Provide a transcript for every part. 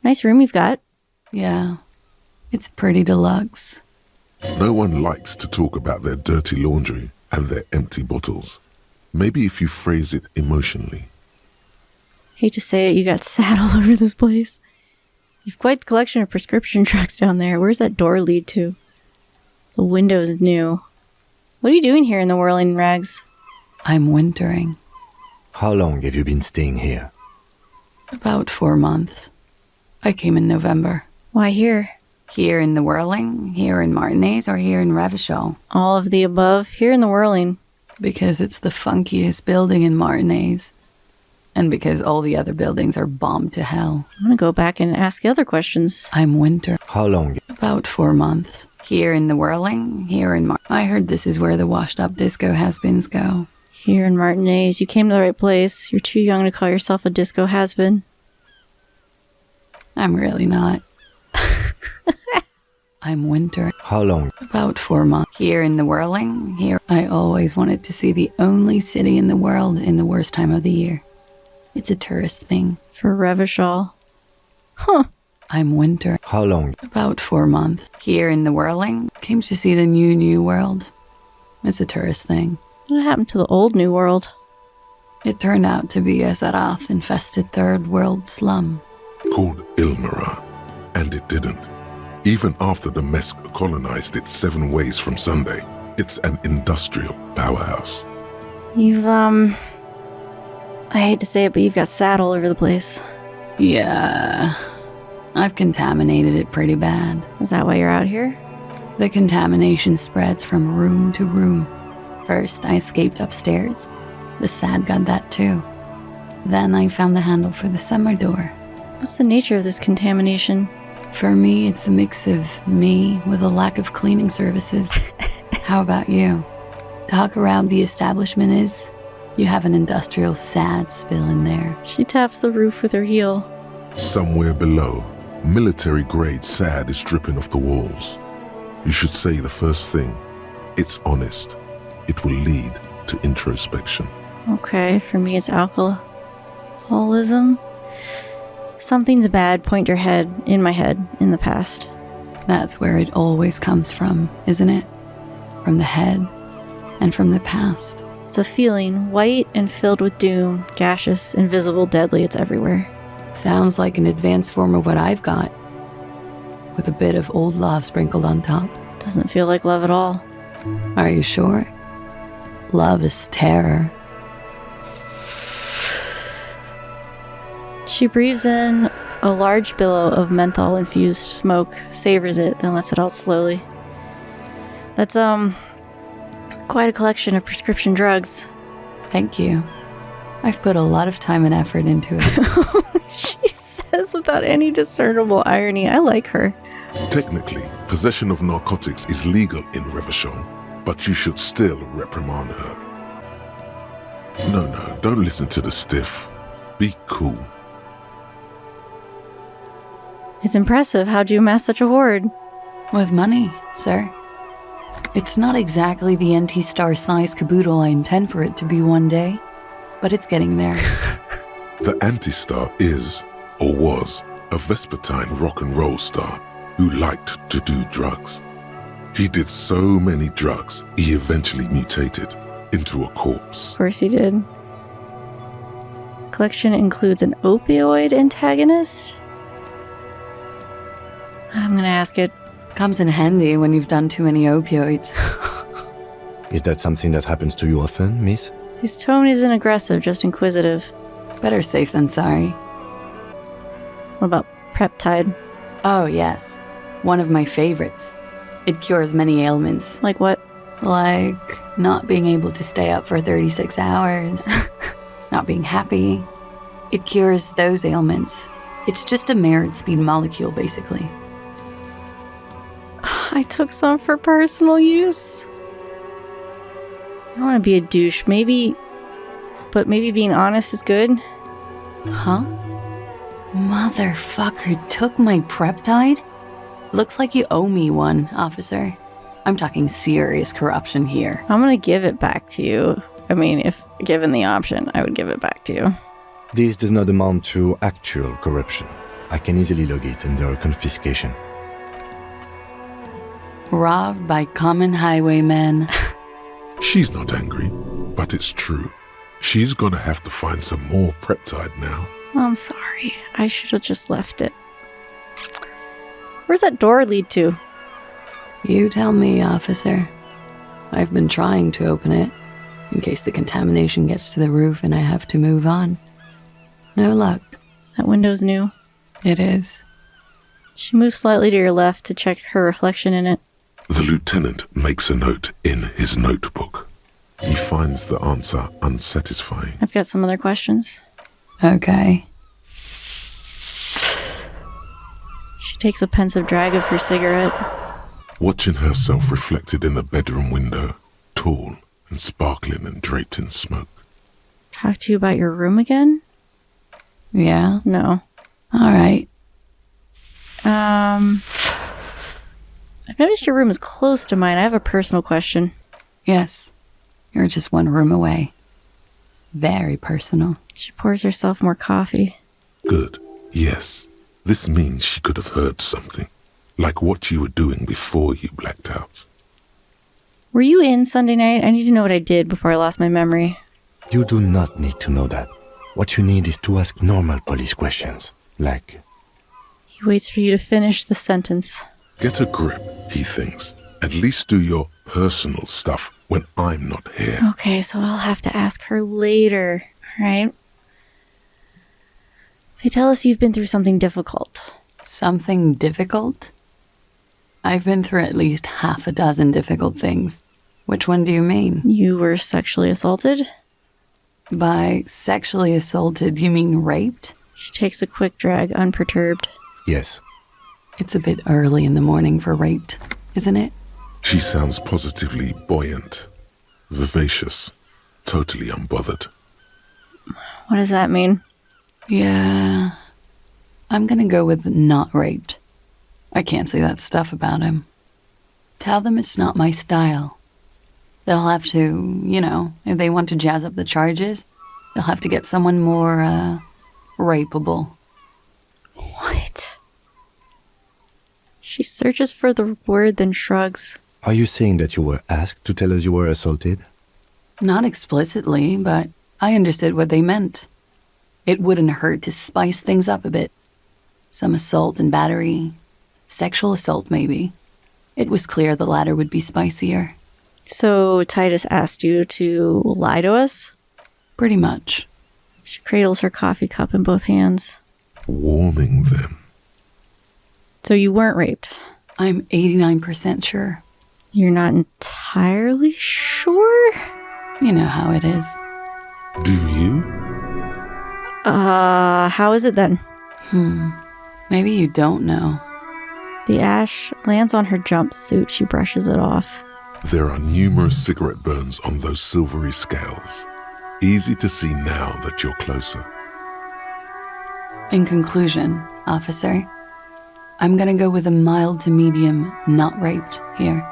Nice room you've got. Yeah, it's pretty deluxe. No one likes to talk about their dirty laundry and their empty bottles. Maybe if you phrase it emotionally. Hate to say it, you got sad all over this place. You've quite the collection of prescription drugs down there. Where's that door lead to? The window's new. What are you doing here in the whirling rags? I'm wintering. How long have you been staying here? About 4 months. I came in November. Why here? Here in the Whirling, here in Martinez, or here in Revachol? All of the above. Here in the whirling. Because it's the funkiest building in Martinez. And because all the other buildings are bombed to hell. I'm gonna go back and ask the other questions. I'm winter. How long? About 4 months. Here in the Whirling, here in I heard this is where the washed-up disco has-beens go. Here in Martinez. You came to the right place. You're too young to call yourself a disco has-been. I'm really not. I'm winter. How long? About 4 months. Here in the Whirling, here. I always wanted to see the only city in the world in the worst time of the year. It's a tourist thing. For Revachol. Huh. I'm winter. How long? About 4 months. Here in the Whirling, came to see the new world. It's a tourist thing. What happened to the old New World? It turned out to be a Zarath-infested third world slum. Called Ilmara. And it didn't. Even after the Mesk colonized it 7 ways from Sunday, it's an industrial powerhouse. You've, I hate to say it, but you've got sad all over the place. Yeah. I've contaminated it pretty bad. Is that why you're out here? The contamination spreads from room to room. First, I escaped upstairs. The sad got that too. Then I found the handle for the summer door. What's the nature of this contamination? For me, it's a mix of me with a lack of cleaning services. How about you? Talk around the establishment is, you have an industrial sad spill in there. She taps the roof with her heel. Somewhere below, military-grade sand is dripping off the walls. You should say the first thing. It's honest. It will lead to introspection. Okay, for me it's alcoholism. Something's bad, point your head, in my head, in the past. That's where it always comes from, isn't it? From the head and from the past. It's a feeling, white and filled with doom, gaseous, invisible, deadly, it's everywhere. Sounds like an advanced form of what I've got. With a bit of old love sprinkled on top. Doesn't feel like love at all. Are you sure? Love is terror. She breathes in a large billow of menthol-infused smoke, savors it, then lets it out slowly. That's, quite a collection of prescription drugs. Thank you. I've put a lot of time and effort into it. She says without any discernible irony. I like her. Technically, possession of narcotics is legal in Revachol, but you should still reprimand her. No, don't listen to the stiff. Be cool. It's impressive. How'd you amass such a hoard? With money, sir. It's not exactly the anti-star size caboodle I intend for it to be one day, but it's getting there. The anti-star is, or was, a Vespertine rock and roll star who liked to do drugs. He did so many drugs, he eventually mutated into a corpse. Of course he did. Collection includes an opioid antagonist? I'm gonna ask it. Comes in handy when you've done too many opioids. Is that something that happens to you often, miss? His tone isn't aggressive, just inquisitive. Better safe than sorry. What about peptide? Oh, yes. One of my favorites. It cures many ailments. Like what? Like not being able to stay up for 36 hours. Not being happy. It cures those ailments. It's just a merit speed molecule, basically. I took some for personal use. I don't want to be a douche. Maybe being honest is good. Huh? Motherfucker took my Preptide? Looks like you owe me one, officer. I'm talking serious corruption here. I'm gonna give it back to you. I mean, if given the option, I would give it back to you. This does not amount to actual corruption. I can easily log it under confiscation. Robbed by common highwaymen. She's not angry, but it's true. She's gonna have to find some more peptide now. I'm sorry. I should have just left it. Where's that door lead to? You tell me, officer. I've been trying to open it, in case the contamination gets to the roof and I have to move on. No luck. That window's new. It is. She moves slightly to your left to check her reflection in it. The lieutenant makes a note in his notebook. He finds the answer unsatisfying. I've got some other questions. Okay. She takes a pensive drag of her cigarette. Watching herself reflected in the bedroom window, tall and sparkling and draped in smoke. Talk to you about your room again? Yeah? No. All right. I've noticed your room is close to mine. I have a personal question. Yes. You're just one room away. Very personal. She pours herself more coffee. Good. Yes. This means she could have heard something. Like what you were doing before you blacked out. Were you in Sunday night? I need to know what I did before I lost my memory. You do not need to know that. What you need is to ask normal police questions, like... He waits for you to finish the sentence. Get a grip, he thinks. At least do your personal stuff when I'm not here. Okay, so I'll have to ask her later, right? They tell us you've been through something difficult. Something difficult? I've been through at least half a dozen difficult things. Which one do you mean? You were sexually assaulted? By sexually assaulted, you mean raped? She takes a quick drag, unperturbed. Yes. It's a bit early in the morning for raped, isn't it? She sounds positively buoyant, vivacious, totally unbothered. What does that mean? Yeah. I'm gonna go with not raped. I can't say that stuff about him. Tell them it's not my style. They'll have to, if they want to jazz up the charges, they'll have to get someone more, rapeable. What? She searches for the word, then shrugs. Are you saying that you were asked to tell us you were assaulted? Not explicitly, but I understood what they meant. It wouldn't hurt to spice things up a bit. Some assault and battery. Sexual assault, maybe. It was clear the latter would be spicier. So Titus asked you to lie to us? Pretty much. She cradles her coffee cup in both hands. Warming them. So you weren't raped? I'm 89% sure. You're not entirely sure? You know how it is. Do you? How is it then? Maybe you don't know. The ash lands on her jumpsuit. She brushes it off. There are numerous cigarette burns on those silvery scales. Easy to see now that you're closer. In conclusion, officer, I'm gonna go with a mild to medium, not raped here.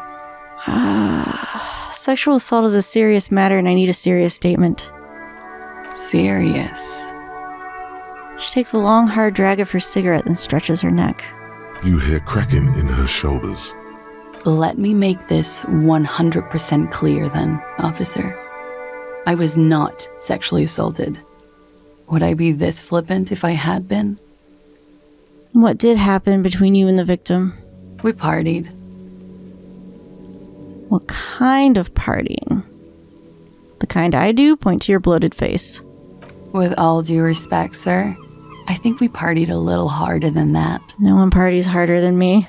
Sexual assault is a serious matter and I need a serious statement. Serious. She takes a long, hard drag of her cigarette and stretches her neck. You hear cracking in her shoulders. Let me make this 100% clear then, officer. I was not sexually assaulted. Would I be this flippant if I had been? What did happen between you and the victim? We partied. What kind of partying? The kind I do? Point to your bloated face. With all due respect, sir, I think we partied a little harder than that. No one parties harder than me.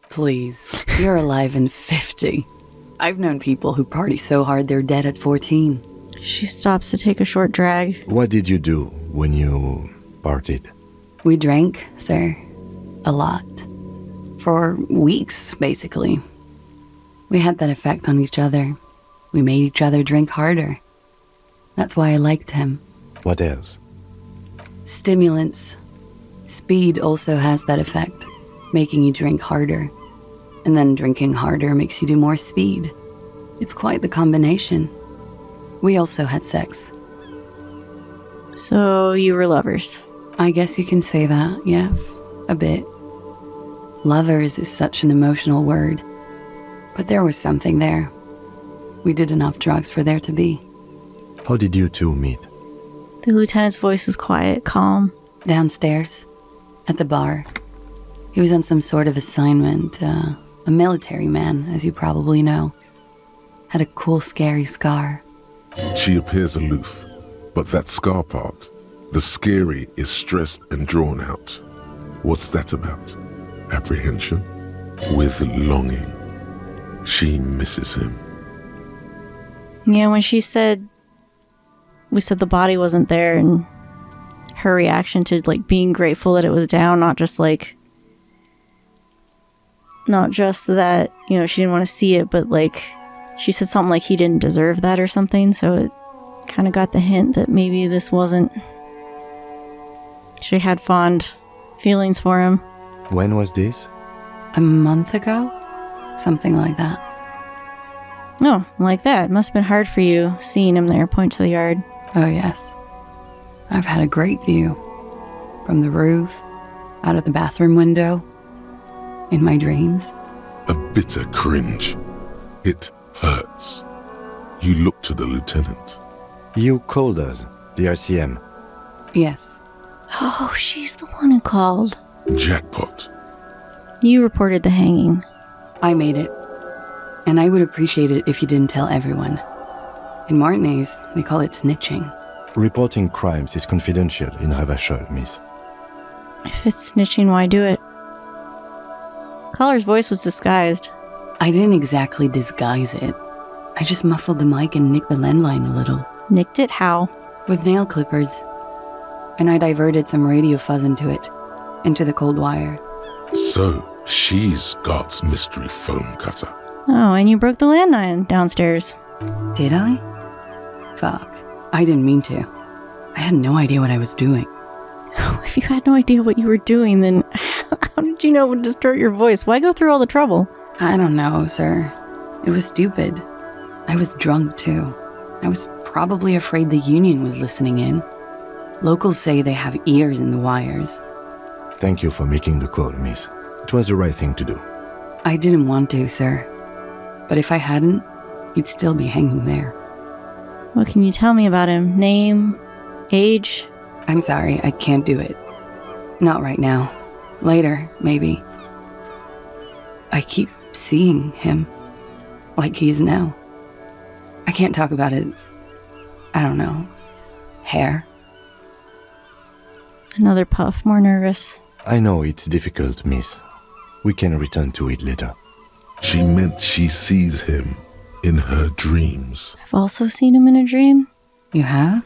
Please, you're alive in 50. I've known people who party so hard they're dead at 14. She stops to take a short drag. What did you do when you partied? We drank, sir. A lot. For weeks, basically. We had that effect on each other. We made each other drink harder. That's why I liked him. What else? Stimulants. Speed also has that effect, making you drink harder. And then drinking harder makes you do more speed. It's quite the combination. We also had sex. So you were lovers. I guess you can say that, yes. A bit. Lovers is such an emotional word. But there was something there. We did enough drugs for there to be. How did you two meet? The lieutenant's voice is quiet, calm. Downstairs, at the bar. He was on some sort of assignment, a military man, as you probably know. Had a cool, scary scar. She appears aloof, but that scar part, the scary, is stressed and drawn out. What's that about? Apprehension? With longing. She misses him. Yeah, when we said the body wasn't there, and her reaction to like being grateful that it was down, not just that, you know, she didn't want to see it, but like she said something like he didn't deserve that or something, so it kind of got the hint that maybe this wasn't. She had fond feelings for him. When was this? A month ago? Something like that. Oh, like that. Must have been hard for you seeing him there, point to the yard. Oh, yes. I've had a great view. From the roof, out of the bathroom window, in my dreams. A bitter cringe. It hurts. You look to the lieutenant. You called us, the RCM. Yes. Oh, she's the one who called. Jackpot. You reported the hanging. I made it. And I would appreciate it if you didn't tell everyone. In Martinez, they call it snitching. Reporting crimes is confidential in Ravachol, miss. If it's snitching, why do it? Caller's voice was disguised. I didn't exactly disguise it. I just muffled the mic and nicked the landline a little. Nicked it? How? With nail clippers. And I diverted some radio fuzz into it. Into the cold wire. So, she's God's mystery foam cutter. Oh, and you broke the landline downstairs. Did I? Fuck. I didn't mean to. I had no idea what I was doing. If you had no idea what you were doing, then how did you know it would distort your voice? Why go through all the trouble? I don't know, sir. It was stupid. I was drunk, too. I was probably afraid the union was listening in. Locals say they have ears in the wires. Thank you for making the call, miss. It was the right thing to do. I didn't want to, sir. But if I hadn't, he'd still be hanging there. What can you tell me about him? Name? Age? I'm sorry, I can't do it. Not right now. Later, maybe. I keep seeing him. Like he is now. I can't talk about his, I don't know, hair. Another puff, more nervous. I know it's difficult, miss. We can return to it later. She meant she sees him in her dreams. I've also seen him in a dream. You have?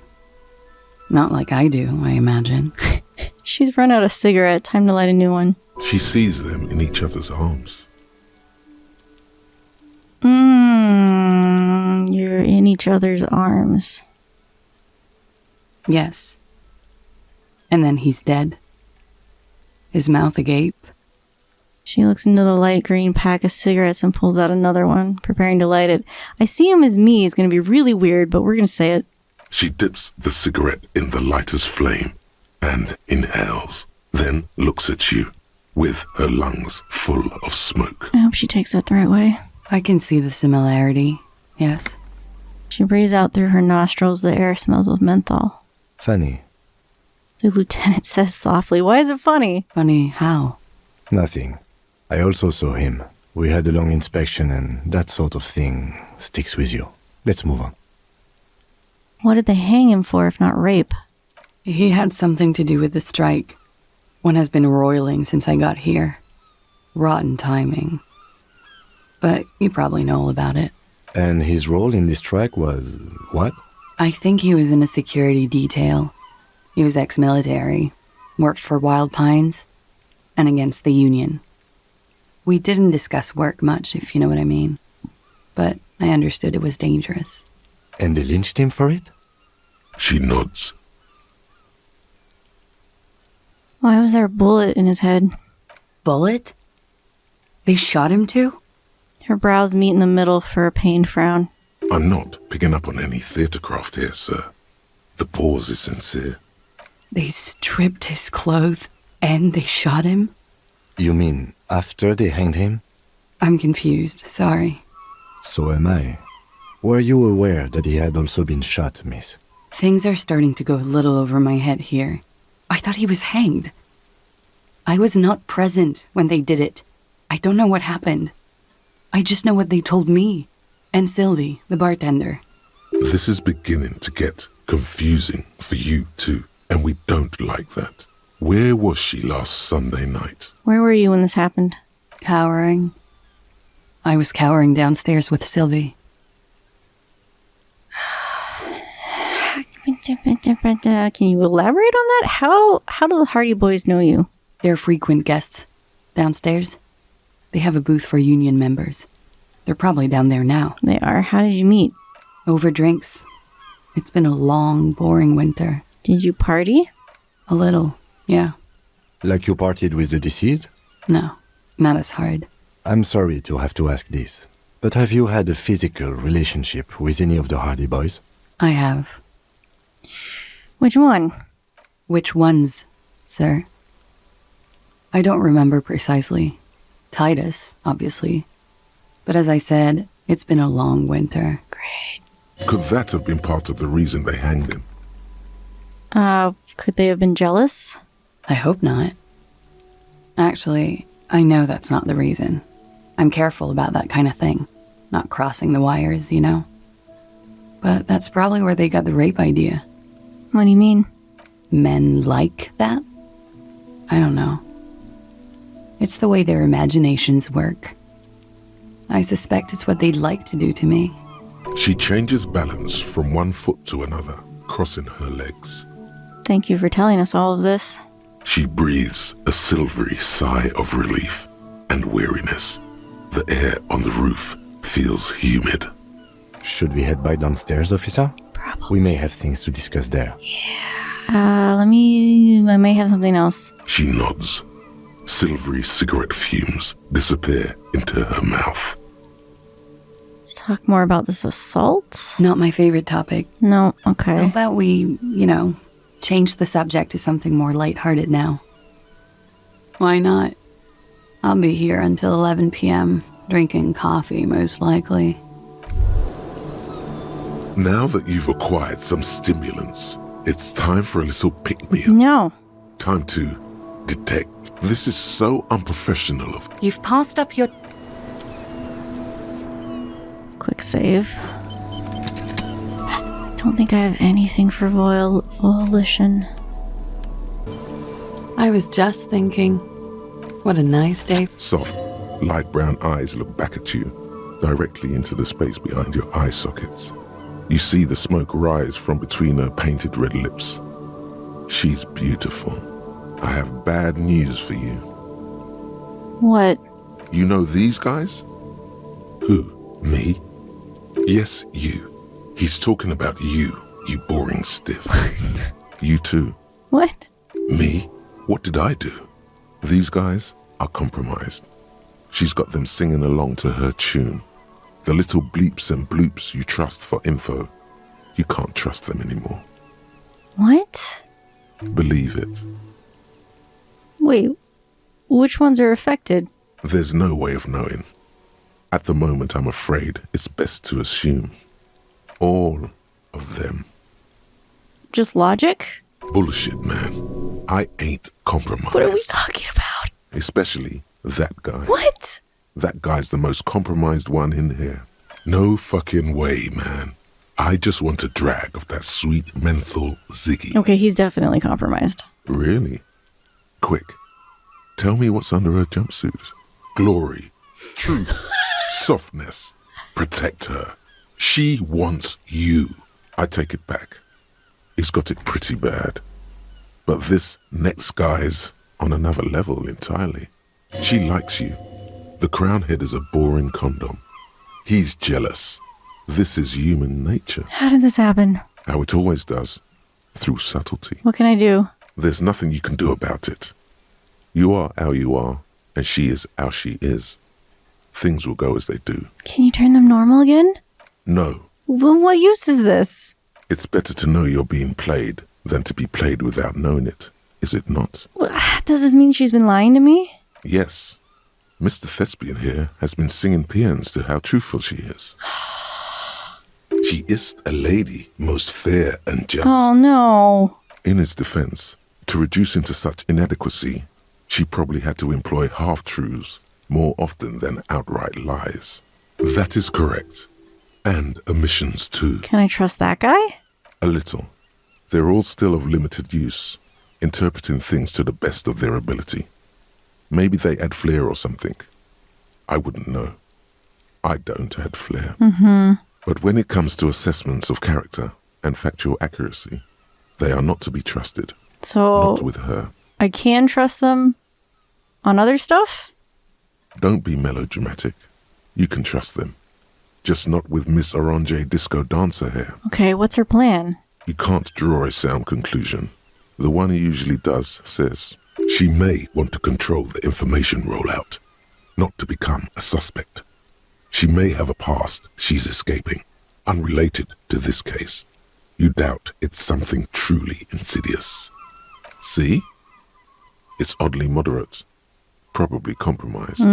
Not like I do, I imagine. She's run out of cigarette. Time to light a new one. She sees them in each other's arms. You're in each other's arms. Yes. And then he's dead. His mouth agape. She looks into the light green pack of cigarettes and pulls out another one, preparing to light it. I see him as me. It's going to be really weird, but we're going to say it. She dips the cigarette in the lighter's flame and inhales, then looks at you with her lungs full of smoke. I hope she takes that the right way. I can see the similarity, yes. She breathes out through her nostrils. The air smells of menthol. Funny. The lieutenant says softly. Why is it funny? Funny how? Nothing. I also saw him. We had a long inspection and that sort of thing sticks with you. Let's move on. What did they hang him for if not rape? He had something to do with the strike. One has been roiling since I got here. Rotten timing. But you probably know all about it. And his role in this strike was what? I think he was in a security detail. He was ex-military, worked for Wild Pines, and against the Union. We didn't discuss work much, if you know what I mean. But I understood it was dangerous. And they lynched him for it? She nods. Why was there a bullet in his head? Bullet? They shot him too? Her brows meet in the middle for a pained frown. I'm not picking up on any theatrecraft here, sir. The pause is sincere. They stripped his clothes. And they shot him? You mean after they hanged him? I'm confused, sorry. So am I. Were you aware that he had also been shot, miss? Things are starting to go a little over my head here. I thought he was hanged. I was not present when they did it. I don't know what happened. I just know what they told me. And Sylvie, the bartender. This is beginning to get confusing for you too, and we don't like that. Where was she last Sunday night? Where were you when this happened? Cowering. I was cowering downstairs with Sylvie. Can you elaborate on that? How do the Hardy Boys know you? They're frequent guests. Downstairs. They have a booth for union members. They're probably down there now. They are. How did you meet? Over drinks. It's been a long, boring winter. Did you party? A little, yeah. Like you partied with the deceased? No, not as hard. I'm sorry to have to ask this, but have you had a physical relationship with any of the Hardy Boys? I have. Which one? Which ones, sir? I don't remember precisely. Titus, obviously. But as I said, it's been a long winter. Great. Could that have been part of the reason they hanged him? Could they have been jealous? I hope not. Actually, I know that's not the reason. I'm careful about that kind of thing. Not crossing the wires, you know? But that's probably where they got the rape idea. What do you mean? Men like that? I don't know. It's the way their imaginations work. I suspect it's what they'd like to do to me. She changes balance from one foot to another, crossing her legs. Thank you for telling us all of this. She breathes a silvery sigh of relief and weariness. The air on the roof feels humid. Should we head back downstairs, officer? Probably. We may have things to discuss there. I may have something else. She nods. Silvery cigarette fumes disappear into her mouth. Let's talk more about this assault. Not my favorite topic. No, How okay. about we, change the subject to something more lighthearted now? Why not? I'll be here until 11 p.m., drinking coffee, most likely. Now that you've acquired some stimulants, it's time for a little pick-me-up. No. Time to detect. This is so unprofessional of... You've passed up your... Quick save. Don't think I have anything for volition. I was just thinking, what a nice day. Soft, light brown eyes look back at you, directly into the space behind your eye sockets. You see the smoke rise from between her painted red lips. She's beautiful. I have bad news for you. What? You know these guys? Who? Me? Yes, you. He's talking about you, you boring stiff. You too. What? Me? What did I do? These guys are compromised. She's got them singing along to her tune. The little bleeps and bloops you trust for info. You can't trust them anymore. What? Believe it. Wait, which ones are affected? There's no way of knowing. At the moment, I'm afraid it's best to assume. All of them. Just logic? Bullshit, man. I ain't compromised. What are we talking about? Especially that guy. What? That guy's the most compromised one in here. No fucking way, man. I just want a drag of that sweet menthol Ziggy. Okay, he's definitely compromised. Really? Quick. Tell me what's under her jumpsuit. Glory. Truth. Softness. Protect her. She wants you. I take it back. He's got it pretty bad. But this next guy's on another level entirely. She likes you. The crown head is a boring condom. He's jealous. This is human nature. How did this happen? How it always does. Through subtlety. What can I do? There's nothing you can do about it. You are how you are, and she is how she is. Things will go as they do. Can you turn them normal again? No, Well, what use is this? it's better to know you're being played than to be played without knowing it, is it not? Does this mean she's been lying to me? Yes. Mr. Thespian here has been singing paeans to how truthful she is. She is a lady, most fair and just. Oh, no. In his defense, to reduce him to such inadequacy, she probably had to employ half-truths more often than outright lies. That is correct. And omissions, too. Can I trust that guy? A little. They're all still of limited use, interpreting things to the best of their ability. Maybe they add flair or something. I wouldn't know. I don't add flair. But when it comes to assessments of character and factual accuracy, they are not to be trusted. So Not with her. I can trust them on other stuff? Don't be melodramatic. You can trust them. Just not with Miss Orange Disco Dancer here. Okay, what's her plan? You can't draw a sound conclusion. The one he usually does says, she may want to control the information rollout, not to become a suspect. She may have a past she's escaping, unrelated to this case. You doubt it's something truly insidious. See? It's oddly moderate. Probably compromised.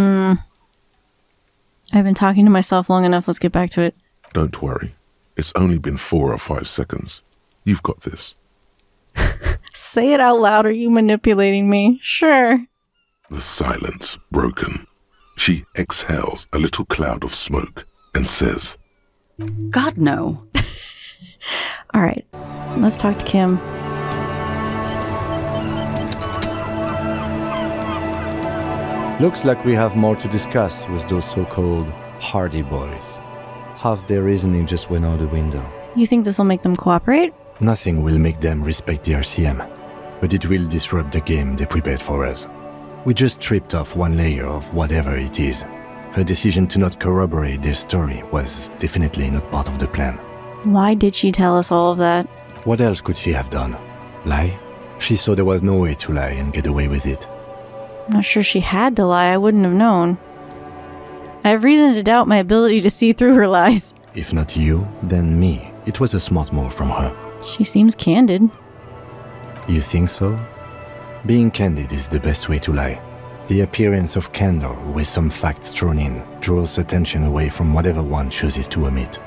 I've been talking to myself long enough. Let's get back to it. Don't worry. It's only been 4 or 5 seconds. You've got this. Say it out loud. Are you manipulating me? Sure. The silence broken. She exhales a little cloud of smoke and says, God, no. All right. Let's talk to Kim. Looks like we have more to discuss with those so-called Hardy boys. Half their reasoning just went out the window. You think this will make them cooperate? Nothing will make them respect the RCM, but it will disrupt the game they prepared for us. We just stripped off one layer of whatever it is. Her decision to not corroborate their story was definitely not part of the plan. Why did she tell us all of that? What else could she have done? Lie? She saw there was no way to lie and get away with it. I'm not sure she had to lie. I wouldn't have known. I have reason to doubt my ability to see through her lies. If not you, then me. It was a smart move from her. She seems candid. You think so? Being candid is the best way to lie. The appearance of candor with some facts thrown in draws attention away from whatever one chooses to omit.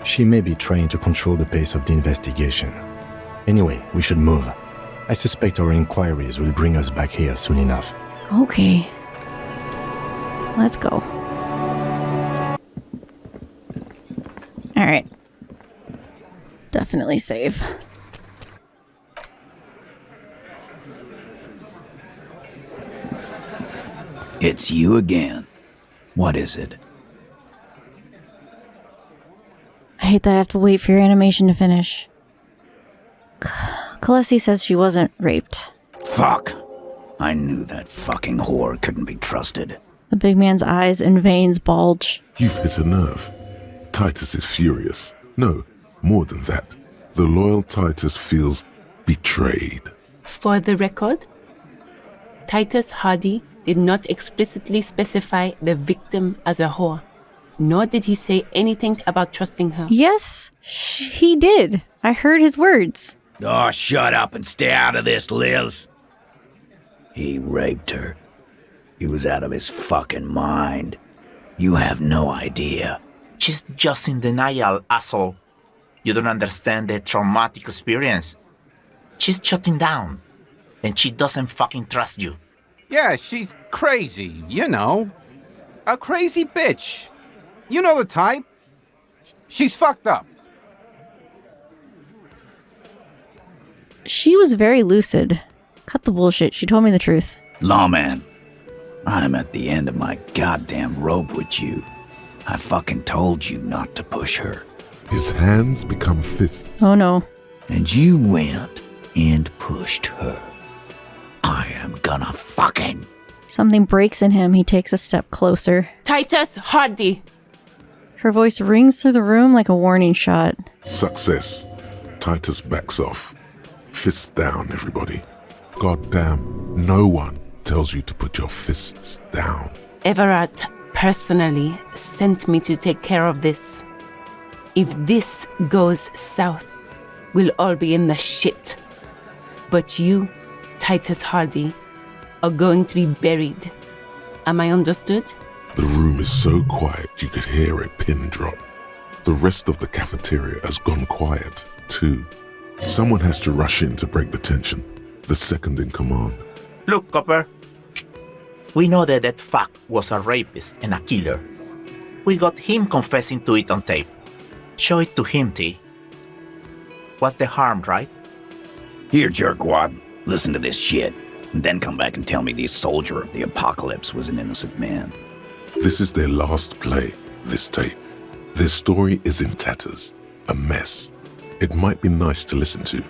She may be trying to control the pace of the investigation. Anyway, we should move. I suspect our inquiries will bring us back here soon enough. Okay. Let's go. Alright. Definitely save. It's you again. What is it? I hate that I have to wait for your animation to finish. Klaasje says she wasn't raped. Fuck! I knew that fucking whore couldn't be trusted. The big man's eyes and veins bulge. you've hit a nerve. Titus is furious. No, more than that. The loyal Titus feels betrayed. For the record, Titus Hardy did not explicitly specify the victim as a whore, nor did he say anything about trusting her. Yes, he did. I heard his words. Oh, shut up and stay out of this, Liz. He raped her. He was out of his fucking mind. You have no idea. She's just in denial, asshole. You don't understand the traumatic experience. She's shutting down, and she doesn't fucking trust you. Yeah, she's crazy, you know. A crazy bitch. You know the type. She's fucked up. She was very lucid. Cut the bullshit. She told me the truth. Lawman, I'm at the end of my goddamn rope with you. I fucking told you not to push her. His hands become fists. Oh no. And you went and pushed her. I am gonna fucking... Something breaks in him. He takes a step closer. Titus Hardy! Her voice rings through the room like a warning shot. Success. Titus backs off. Fists down, everybody. Goddamn, no one tells you to put your fists down. Everett personally sent me to take care of this. If this goes south, we'll all be in the shit. But you Titus Hardy, are going to be buried. Am I understood? The room is so quiet you could hear a pin drop. The rest of the cafeteria has gone quiet, too. Someone has to rush in to break the tension. The second in command. Look, Copper. We know that fuck was a rapist and a killer. We got him confessing to it on tape. Show it to him, T. What's the harm, right? Here, jerkwad, listen to this shit, and then come back and tell me the soldier of the apocalypse was an innocent man. This is their last play, this tape. Their story is in tatters, a mess. It might be nice to listen to,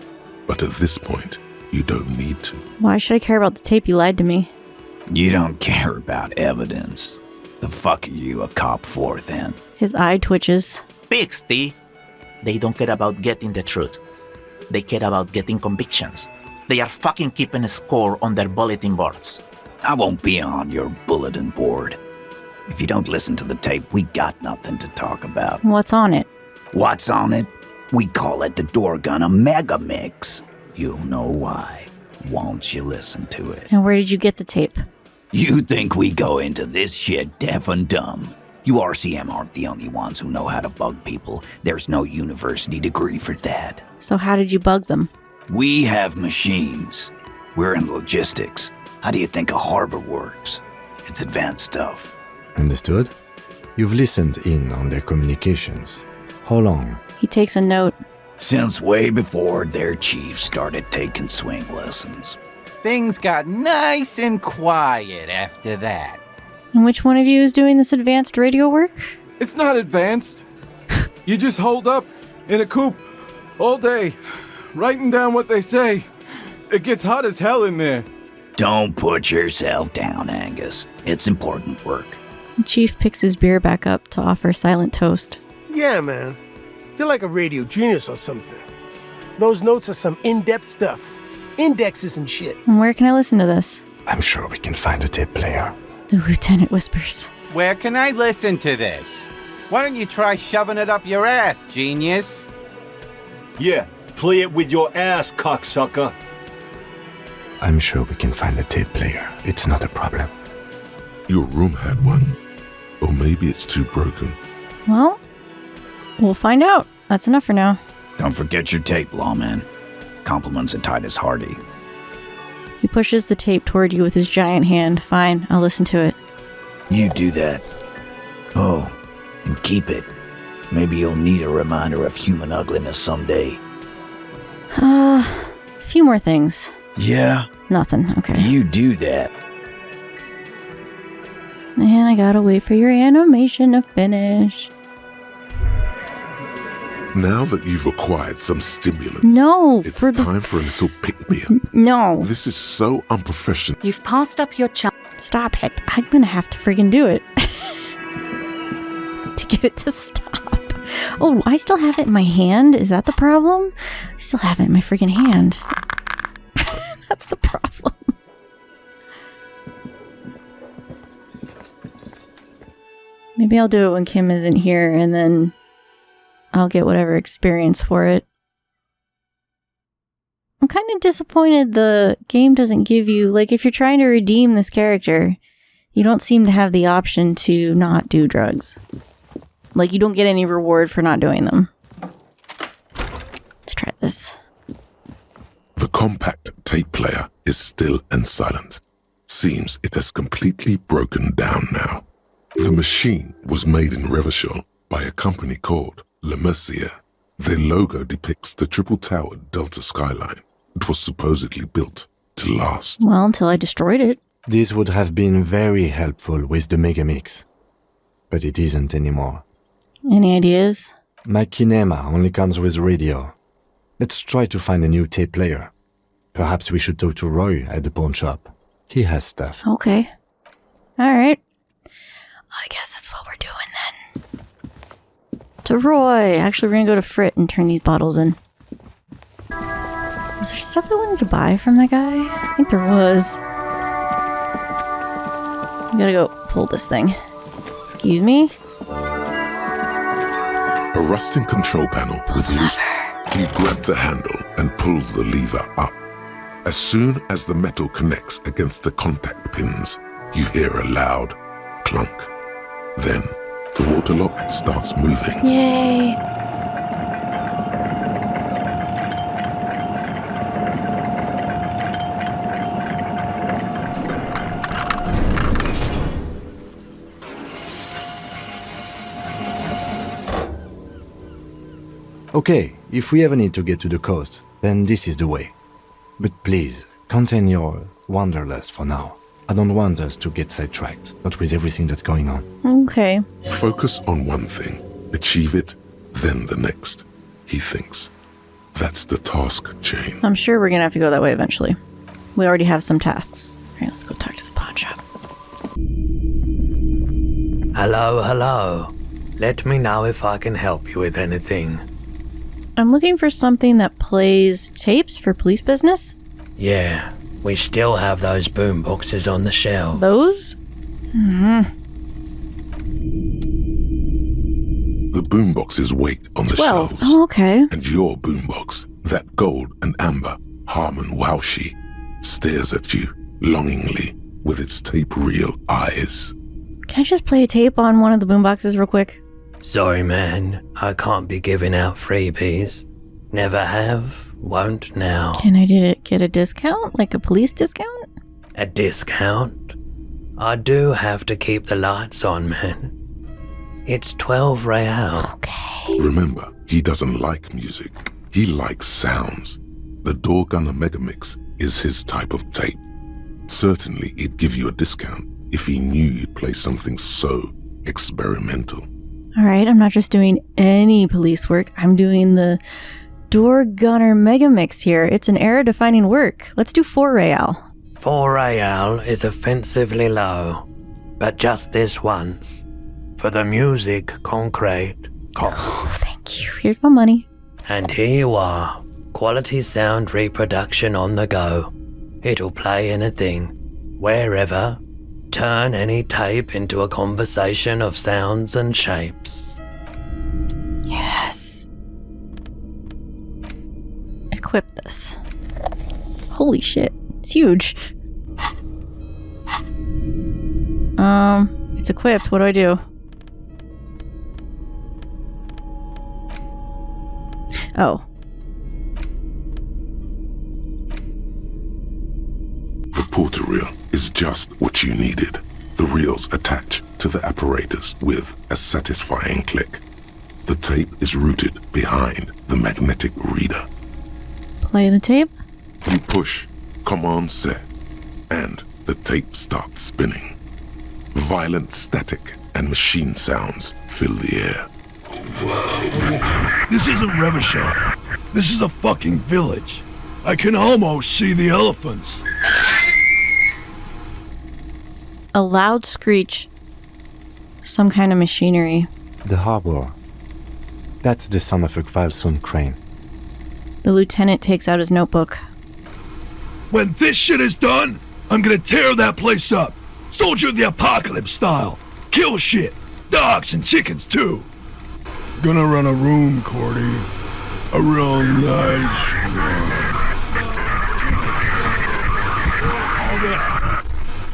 but at this point, you don't need to. Why should I care about the tape? You lied to me. You don't care about evidence. The fuck are you a cop for, then? His eye twitches. Pigs, T. They don't care about getting the truth. They care about getting convictions. They are fucking keeping a score on their bulletin boards. I won't be on your bulletin board. If you don't listen to the tape, we got nothing to talk about. What's on it? What's on it? We call it the Doorgunner Megamix. You'll know why. Won't you listen to it? And where did you get the tape? You think we go into this shit deaf and dumb? You RCM aren't the only ones who know how to bug people. There's no university degree for that. So how did you bug them? We have machines. We're in logistics. How do you think a harbor works? It's advanced stuff. Understood? You've listened in on their communications. How long? He takes a note. Since way before their chief started taking swing lessons. Things got nice and quiet after that. And which one of you is doing this advanced radio work? It's not advanced. You just hold up in a coop all day, writing down what they say. It gets hot as hell in there. Don't put yourself down, Angus. It's important work. The chief picks his beer back up to offer silent toast. Yeah, man. You're like a radio genius or something. Those notes are some in-depth stuff. Indexes and shit. And where can I listen to this? I'm sure we can find a tape player. The lieutenant whispers. Where can I listen to this? Why don't you try shoving it up your ass, genius? Yeah, play it with your ass, cocksucker. I'm sure we can find a tape player. It's not a problem. Your room had one. Or maybe it's too broken. Well, we'll find out. That's enough for now. Don't forget your tape, lawman. Compliments of Titus Hardy. He pushes the tape toward you with his giant hand. Fine, I'll listen to it. You do that. Oh, and keep it. Maybe you'll need a reminder of human ugliness someday. A few more things. Yeah? Nothing, okay. You do that. And I gotta wait for your animation to finish. Now that you've acquired some stimulants, No, it's for the... time for a little pick-me-up. No. This is so unprofessional. You've passed up your chance. Stop it. I'm gonna have to friggin' do it. To get it to stop. Oh, I still have it in my hand? Is that the problem? I still have it in my friggin' hand. That's the problem. Maybe I'll do it when Kim isn't here, and then I'll get whatever experience for it. I'm kind of disappointed the game doesn't give you, like, if you're trying to redeem this character, you don't seem to have the option to not do drugs. Like, you don't get any reward for not doing them. Let's try this. The compact tape player is still and silent. Seems it has completely broken down now. The machine was made in Revachol by a company called Elysium. Their logo depicts the triple-towered Delta skyline. It was supposedly built to last. Well, until I destroyed it. This would have been very helpful with the Megamix. But it isn't anymore. Any ideas? My kinema only comes with radio. Let's try to find a new tape player. Perhaps we should talk to Roy at the pawn shop. He has stuff. Okay. Alright. I guess that's what we're doing then. To Roy. Actually, we're gonna go to Frit and turn these bottles in. Was there stuff I wanted to buy from that guy? I think there was. I gotta go pull this thing. Excuse me? A rusting control panel with loose. He grabbed the handle and pulled the lever up. As soon as the metal connects against the contact pins, you hear a loud clunk. Then the water lock starts moving. Yay. Okay, if we ever need to get to the coast, then this is the way. But please, contain your wanderlust for now. I don't want us to get sidetracked, not with everything that's going on. Okay. Focus on one thing, achieve it, then the next, he thinks. That's the task chain. I'm sure we're gonna have to go that way eventually. We already have some tasks. All right, let's go talk to the pawn shop. Hello, hello. Let me know if I can help you with anything. I'm looking for something that plays tapes for police business. Yeah, we still have those boom boxes on the shelf. Those? The boomboxes wait on the 12. shelves. Oh, okay. And your boombox, that gold and amber Harmon Waushi, stares at you longingly with its tape reel eyes. Can I just play a tape on one of the boomboxes real quick? Sorry, man. I can't be giving out freebies. Never have, won't now. Can I get a discount? Like a police discount? A discount? I do have to keep the lights on, man. It's 12 real. Okay. Remember, he doesn't like music. He likes sounds. The Doorgunner Megamix is his type of tape. Certainly, he'd give you a discount if he knew you'd play something so experimental. All right, I'm not just doing any police work. I'm doing the Doorgunner Megamix here. It's an era-defining work. Let's do 4 real. 4 real is offensively low, but just this once. For the music, concrete. Oh, thank you. Here's my money. And here you are. Quality sound reproduction on the go. It'll play anything, wherever. Turn any tape into a conversation of sounds and shapes. Yes. Equip this. Holy shit. It's huge. It's equipped. What do I do? Oh. The porter reel is just what you needed. The reels attach to the apparatus with a satisfying click. The tape is routed behind the magnetic reader. Play the tape? You push command set, and the tape starts spinning. Violent static and machine sounds fill the air. This isn't Revachon. This is a fucking village. I can almost see the elephants. A loud screech. Some kind of machinery. The harbor. That's the sound of a Kvalsund crane. The lieutenant takes out his notebook. When this shit is done, I'm gonna tear that place up. Soldier of the apocalypse style. Kill shit. Dogs and chickens too. Gonna run a room, Cordy. A real nice room.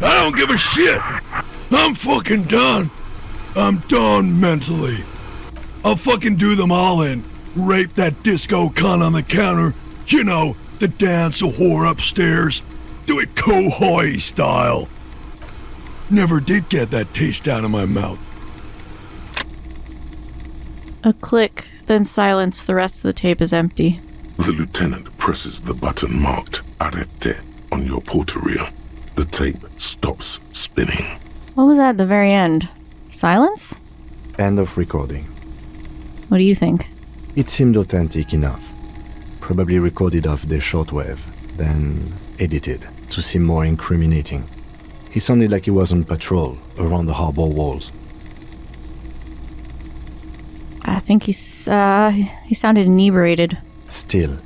I don't give a shit. I'm fucking done. I'm done mentally. I'll fucking do them all in. Rape that disco cunt on the counter. You know, the dance a whore upstairs. Do it Kohoi style. Never did get that taste out of my mouth. A click, then silence. The rest of the tape is empty. The lieutenant presses the button marked Arrête on your porter reel. The tape stops spinning. What was that at the very end? Silence? End of recording. What do you think? It seemed authentic enough. Probably recorded off the shortwave, then edited to seem more incriminating. He sounded like he was on patrol around the harbor walls. I think he sounded inebriated. Still.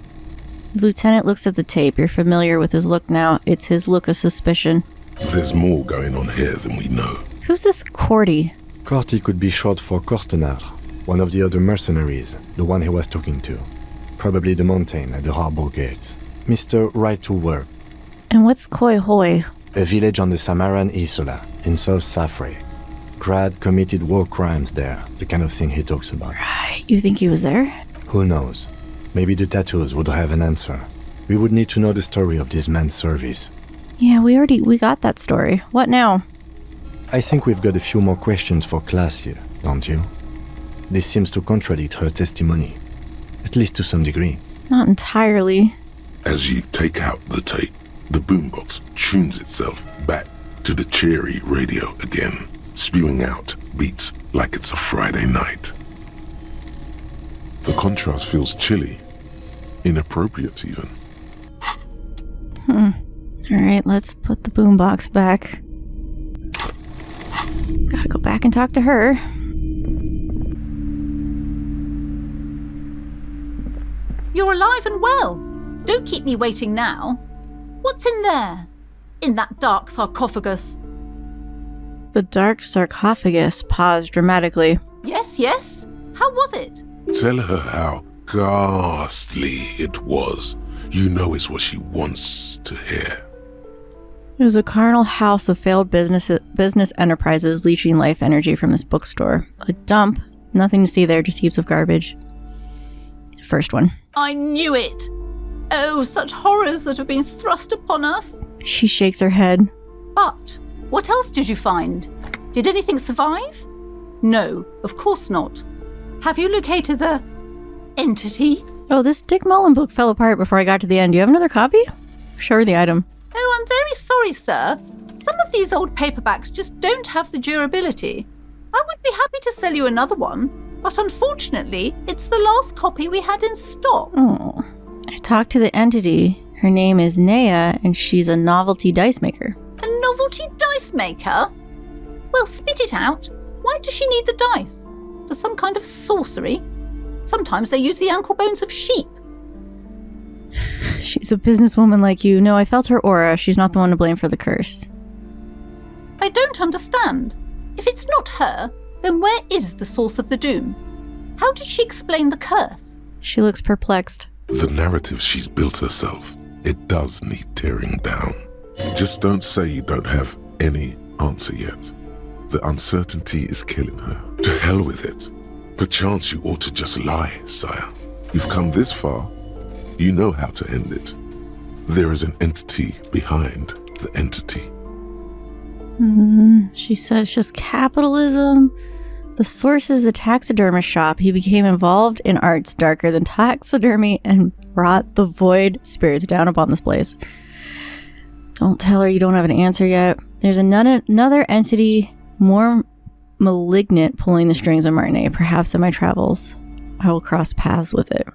The lieutenant looks at the tape. You're familiar with his look now. It's his look of suspicion. There's more going on here than we know. Who's this Cordy? Corty could be short for Kortenar, one of the other mercenaries, the one he was talking to. Probably the mountain at the harbor gates. Mr. Right to Work, And what's Khoi Hoi? A village on the Samaran Isola, in South Safre. Grad committed war crimes there, the kind of thing he talks about. Right, you think he was there? Who knows? Maybe the tattoos would have an answer. We would need to know the story of this man's service. Yeah, we got that story. What now? I think we've got a few more questions for Klaasje, don't you? This seems to contradict her testimony, at least to some degree. Not entirely. As you take out the tape, the boombox tunes itself back to the cheery radio again, spewing out beats like it's a Friday night. The contrast feels chilly, inappropriate even. Alright, let's put the boombox back. Gotta go back and talk to her. You're alive and well. Don't keep me waiting now. What's in there? In that dark sarcophagus? The dark sarcophagus paused dramatically. Yes. How was it? Tell her how ghastly it was. You know it's what she wants to hear. It was a carnal house of failed business enterprises leeching life energy from this bookstore. A dump. Nothing to see there, just heaps of garbage. First one. I knew it. Oh, such horrors that have been thrust upon us. She shakes her head. But what else did you find? Did anything survive? No, of course not. Have you located the entity? Oh, this Dick Mullen book fell apart before I got to the end. Do you have another copy? Show her the item. Oh, I'm very sorry, sir. Some of these old paperbacks just don't have the durability. I would be happy to sell you another one, but unfortunately, it's the last copy we had in stock. Oh, I talked to the entity. Her name is Nea, and she's a novelty dice maker. A novelty dice maker? Well, spit it out. Why does she need the dice? For some kind of sorcery? Sometimes they use the ankle bones of sheep. She's a businesswoman like you. No, I felt her aura. She's not the one to blame for the curse. I don't understand. If it's not her, then where is the source of the doom? How did she explain the curse? She looks perplexed. The narrative she's built herself, it does need tearing down. Just don't say you don't have any answer yet. The uncertainty is killing her. To hell with it. Perchance you ought to just lie, sire. You've come this far. You know how to end it. There is an entity behind the entity. She says just capitalism. The source is the taxidermist shop. He became involved in arts darker than taxidermy and brought the void spirits down upon this place. Don't tell her you don't have an answer yet. There's another entity more malignant pulling the strings of Martinet. Perhaps in my travels, I will cross paths with it.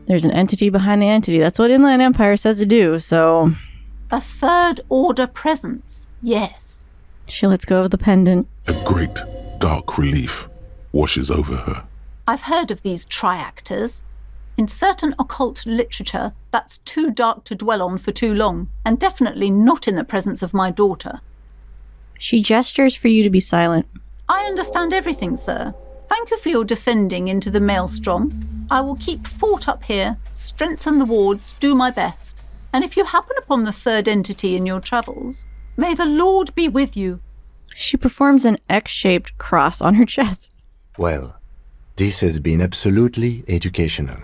There's an entity behind the entity. That's what Inland Empire says to do, so... A third order presence, yes. She lets go of the pendant. A great dark relief washes over her. I've heard of these triactors. In certain occult literature, that's too dark to dwell on for too long, and definitely not in the presence of my daughter. She gestures for you to be silent. I understand everything, sir. Thank you for your descending into the maelstrom. I will keep fort up here, strengthen the wards, do my best. And if you happen upon the third entity in your travels, may the Lord be with you. She performs an X-shaped cross on her chest. Well, this has been absolutely educational.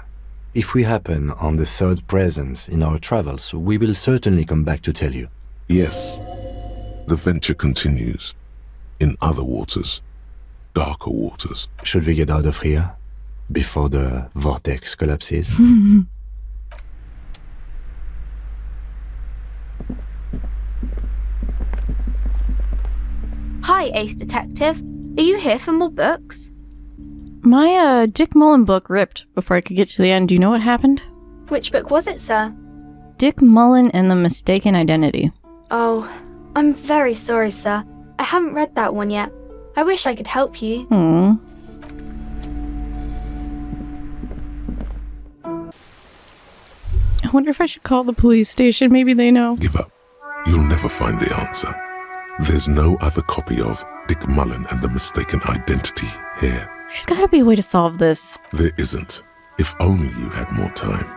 If we happen on the third presence in our travels, we will certainly come back to tell you. Yes, the venture continues. In other waters, darker waters. Should we get out of here before the vortex collapses? Hi, Ace Detective. Are you here for more books? My Dick Mullen book ripped before I could get to the end. Do you know what happened? Which book was it, sir? Dick Mullen and the Mistaken Identity. Oh, I'm very sorry, sir. I haven't read that one yet. I wish I could help you. I wonder if I should call the police station. Maybe they know. Give up. You'll never find the answer. There's no other copy of Dick Mullen and the Mistaken Identity here. There's gotta be a way to solve this. There isn't. If only you had more time.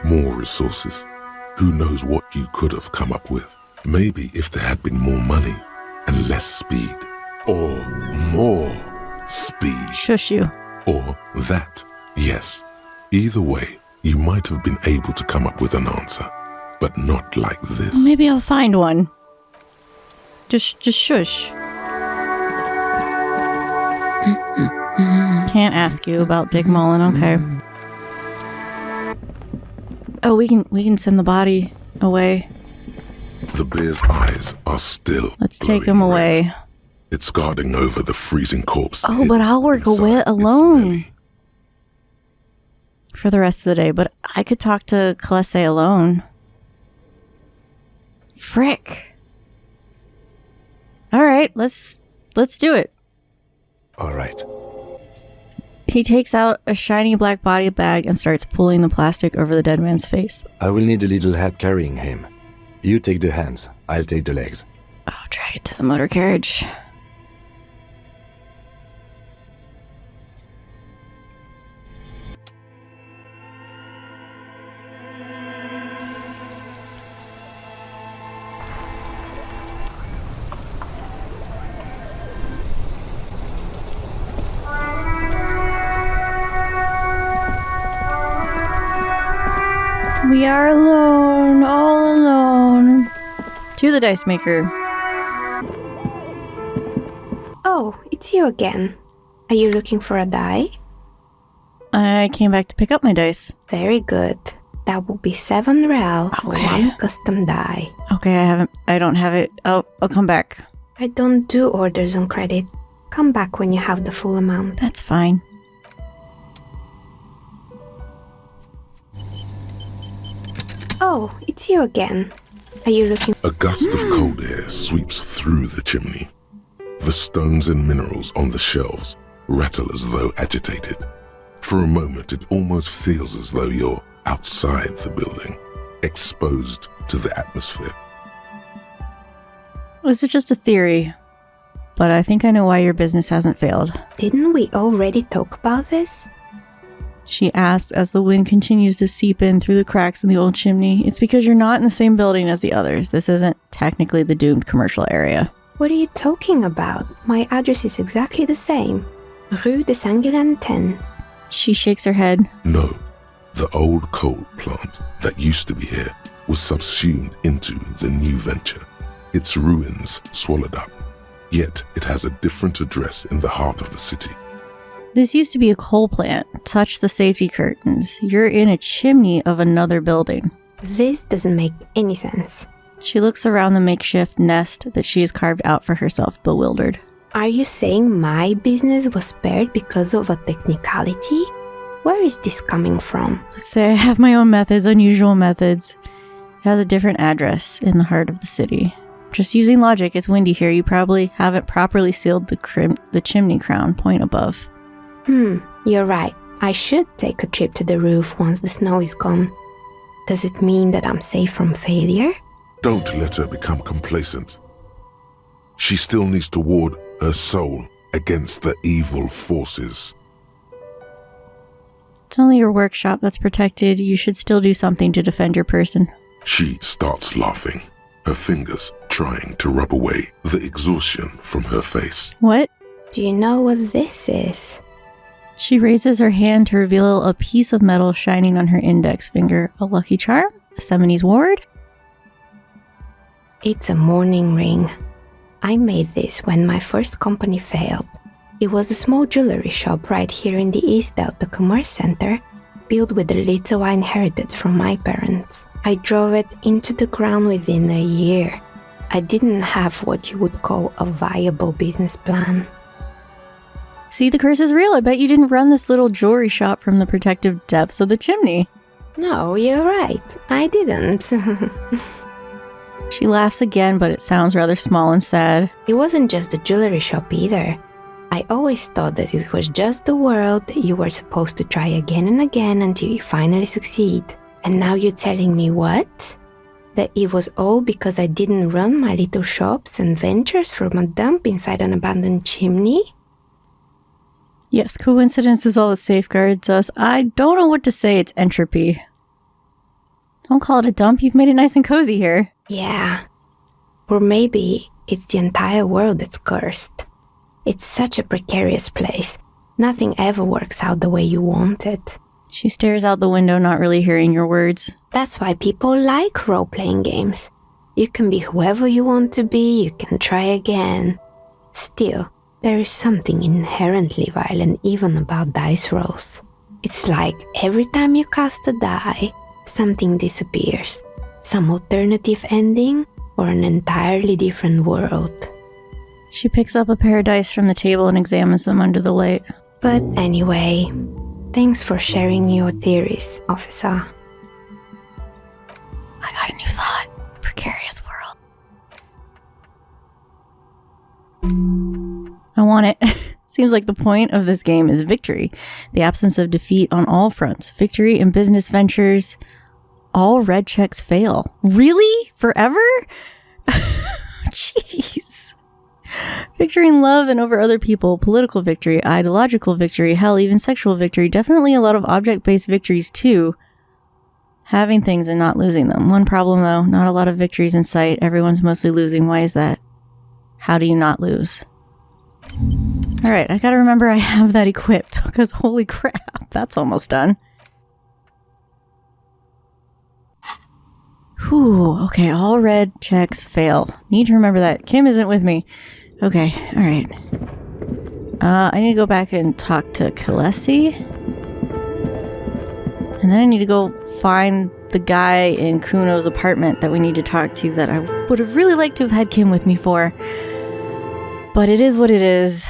more resources. Who knows what you could have come up with? Maybe if there had been more money and less speed. Or more speed. Shush you. Or that. Yes. Either way, you might have been able to come up with an answer. But not like this. Maybe I'll find one. Just shush. Can't ask you about Dick Mullen, okay. Oh, we can send the body away. The bear's eyes are still. Let's take him away. It's guarding over the freezing corpse. Oh, but I'll work away alone for the rest of the day. But I could talk to Klaasje alone. Frick. All right, let's do it. All right. He takes out a shiny black body bag and starts pulling the plastic over the dead man's face. I will need a little help carrying him. You take the hands, I'll take the legs. Oh, drag it to the motor carriage. We are alone, all alone. To the dice maker. Oh, it's you again. Are you looking for a die? I came back to pick up my dice. Very good. That will be 7 real for one custom die. Okay, I don't have it. I'll come back. I don't do orders on credit. Come back when you have the full amount. That's fine. Oh, it's you again. Are you looking... A gust of cold air sweeps through the chimney. The stones and minerals on the shelves rattle as though agitated. For a moment, it almost feels as though you're outside the building, exposed to the atmosphere. This is just a theory, but I think I know why your business hasn't failed. Didn't we already talk about this? She asks as the wind continues to seep in through the cracks in the old chimney. It's because you're not in the same building as the others. This isn't technically the doomed commercial area. What are you talking about? My address is exactly the same. Rue de Saint-Guilain 10. She shakes her head. No, the old coal plant that used to be here was subsumed into the new venture. Its ruins swallowed up. Yet it has a different address in the heart of the city. This used to be a coal plant. Touch the safety curtains. You're in a chimney of another building. This doesn't make any sense. She looks around the makeshift nest that she has carved out for herself, bewildered. Are you saying my business was spared because of a technicality? Where is this coming from? Let's say I have my own methods, unusual methods. It has a different address in the heart of the city. Just using logic, it's windy here. You probably haven't properly sealed the chimney crown point above. You're right. I should take a trip to the roof once the snow is gone. Does it mean that I'm safe from failure? Don't let her become complacent. She still needs to ward her soul against the evil forces. It's only your workshop that's protected. You should still do something to defend your person. She starts laughing, her fingers trying to rub away the exhaustion from her face. What? Do you know what this is? She raises her hand to reveal a piece of metal shining on her index finger. A lucky charm? A Semini's ward? It's a mourning ring. I made this when my first company failed. It was a small jewelry shop right here in the East Delta Commerce Center, built with the little I inherited from my parents. I drove it into the ground within a year. I didn't have what you would call a viable business plan. See, the curse is real. I bet you didn't run this little jewelry shop from the protective depths of the chimney. No, you're right. I didn't. She laughs again, but it sounds rather small and sad. It wasn't just a jewelry shop either. I always thought that it was just the world that you were supposed to try again and again until you finally succeed. And now you're telling me what? That it was all because I didn't run my little shops and ventures from a dump inside an abandoned chimney? Yes, coincidence is all that safeguards us. I don't know what to say. It's entropy. Don't call it a dump. You've made it nice and cozy here. Yeah. Or maybe it's the entire world that's cursed. It's such a precarious place. Nothing ever works out the way you want it. She stares out the window, not really hearing your words. That's why people like role-playing games. You can be whoever you want to be, you can try again. Still, there is something inherently violent even about dice rolls. It's like every time you cast a die, something disappears. Some alternative ending or an entirely different world. She picks up a pair of dice from the table and examines them under the light. But anyway, thanks for sharing your theories, officer. I got a new thought. The precarious world. I want it. Seems like the point of this game is victory. The absence of defeat on all fronts. Victory in business ventures. All red checks fail. Really? Forever? Jeez. Victory in love and over other people. Political victory. Ideological victory. Hell, even sexual victory. Definitely a lot of object-based victories too. Having things and not losing them. One problem though, not a lot of victories in sight. Everyone's mostly losing. Why is that? How do you not lose? Alright, I gotta remember I have that equipped, because holy crap, that's almost done. Whew, okay, all red checks fail. Need to remember that. Kim isn't with me. Okay, alright. I need to go back and talk to Klaasje. And then I need to go find the guy in Kuno's apartment that we need to talk to that I would have really liked to have had Kim with me for. But it is what it is.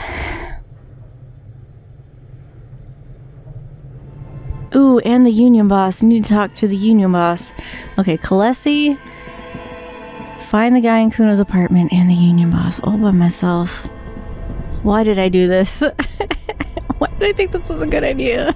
Ooh, and the union boss. I need to talk to the union boss. Okay, Klaasje. Find the guy in Kuno's apartment and the union boss all by myself. Why did I do this? Why did I think this was a good idea?